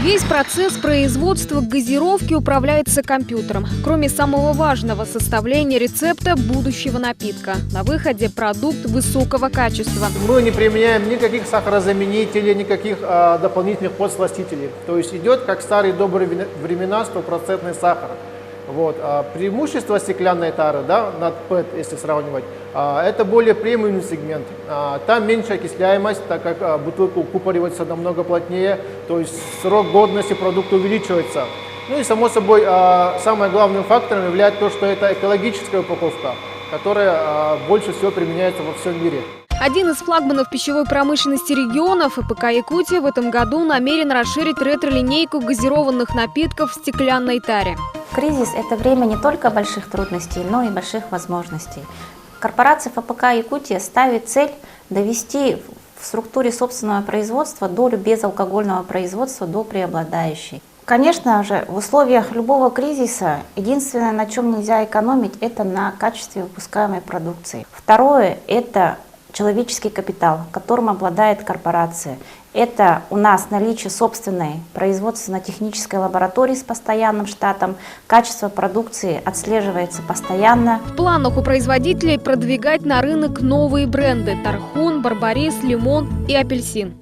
Весь процесс производства газировки управляется компьютером. Кроме самого важного – составления рецепта будущего напитка. На выходе продукт высокого качества. Мы не применяем никаких сахарозаменителей, никаких дополнительных подсластителей. То есть идет, как в старые добрые времена, 100% сахар. Вот. Преимущество стеклянной тары, да, над ПЭТ, если сравнивать, это более премиум сегмент. Там меньше окисляемость, так как бутылка укупоривается намного плотнее, то есть срок годности продукта увеличивается. Ну и само собой, самым главным фактором является то, что это экологическая упаковка, которая больше всего применяется во всем мире. Один из флагманов пищевой промышленности регионов, ФПК «Якутия», в этом году намерен расширить ретро-линейку газированных напитков в стеклянной таре. Кризис – это время не только больших трудностей, но и больших возможностей. Корпорация ФПК «Якутия» ставит цель довести в структуре собственного производства долю безалкогольного производства до преобладающей. Конечно же, в условиях любого кризиса единственное, на чем нельзя экономить, это на качестве выпускаемой продукции. Второе – это человеческий капитал, которым обладает корпорация. Это у нас наличие собственной производственно-технической лаборатории с постоянным штатом. Качество продукции отслеживается постоянно. В планах у производителей продвигать на рынок новые бренды – Тархун, Барбарис, Лимон и Апельсин.